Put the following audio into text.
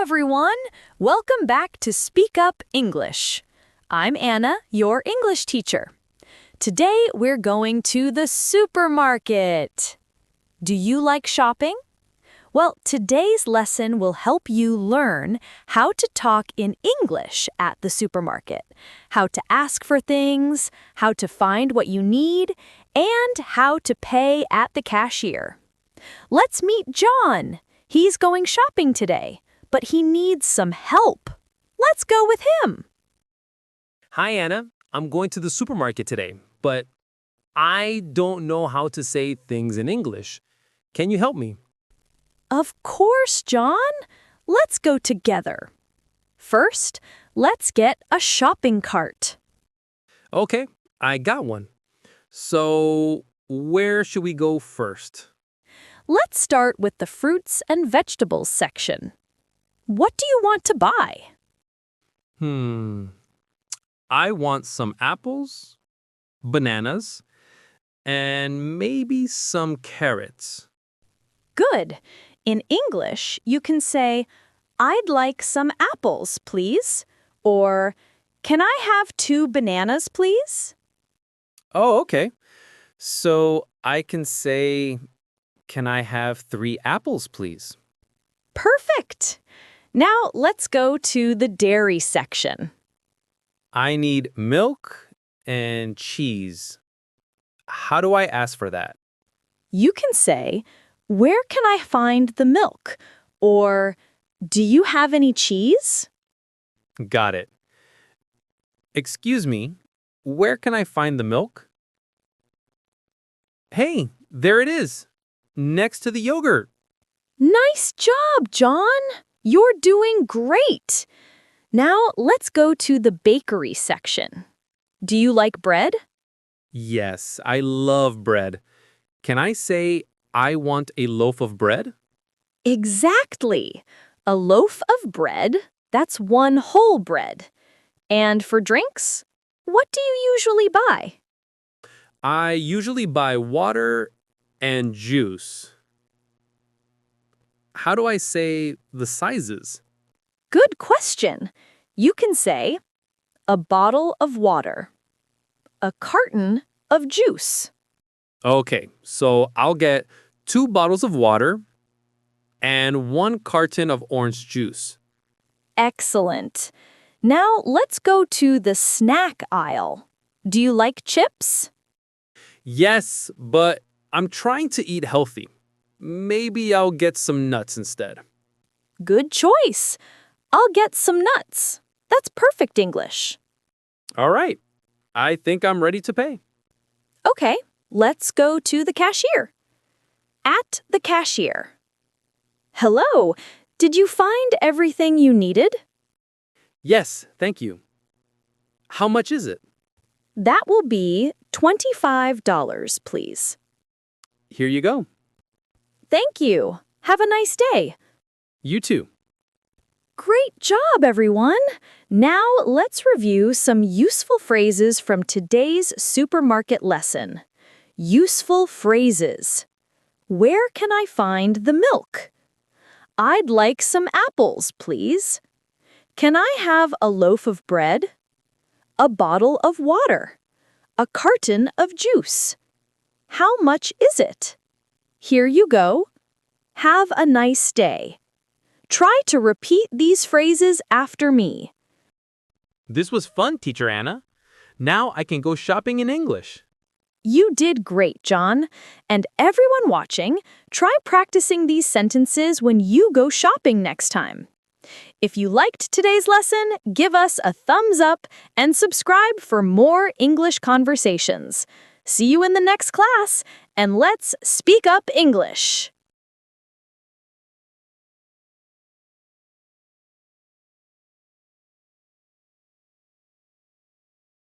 everyone! Welcome back to SpeakUp English. I'm Anna, your English teacher. Today we're going to the supermarket. Do you like shopping? Well, today's lesson will help you learn how to talk in English at the supermarket, how to ask for things, how to find what you need, and how to pay at the cashier. Let's meet John. He's going shopping today, but he needs some help. Let's go with him. Hi, Anna. I'm going to the supermarket today, but I don't know how to say things in English. Can you help me? Of course, John. Let's go together. First, let's get a shopping cart. Okay, I got one. So, where should we go first? Let's start with the fruits and vegetables section. What do you want to buy? I want some apples, bananas, and maybe some carrots. Good. In English, you can say, "I'd like some apples, please," or "Can I have 2 bananas, please?" Oh, okay. So, I can say, can I have 3 apples, please? Perfect. Now let's go to the dairy section. I need milk and cheese. How do I ask for that? You can say, "Where can I find the milk?" or "Do you have any cheese?" Got it. Excuse me, where can I find the milk? Hey, there it is, next to the yogurt. Nice job, John. You're doing great. Now let's go to the bakery section. Do you like bread? Yes, I love bread. Can I say I want a loaf of bread? Exactly. A loaf of bread, that's 1 whole bread. And for drinks, what do you usually buy? I usually buy water and juice. How do I say the sizes? Good question. You can say, "A bottle of water," "A carton of juice." Okay, so I'll get 2 bottles of water and 1 carton of orange juice. Excellent. Now let's go to the snack aisle. Do you like chips? Yes, but I'm trying to eat healthy. Maybe I'll get some nuts instead. Good choice. I'll get some nuts. That's perfect English. All right, I think I'm ready to pay. Okay, let's go to the cashier. At the cashier. Hello, did you find everything you needed? Yes, thank you. How much is it? That will be $25, please. Here you go. Thank you. Have a nice day. You too. Great job, everyone! Now let's review some useful phrases from today's supermarket lesson. Useful phrases. Where can I find the milk? I'd like some apples, please. Can I have a loaf of bread? A bottle of water. A carton of juice. How much is it? Here you go. Have a nice day. Try to repeat these phrases after me. This was fun, Teacher Anna. Now I can go shopping in English. You did great, John. And everyone watching, try practicing these sentences when you go shopping next time. If you liked today's lesson, give us a thumbs up and subscribe for more English conversations. See you in the next class, and let's speak up English.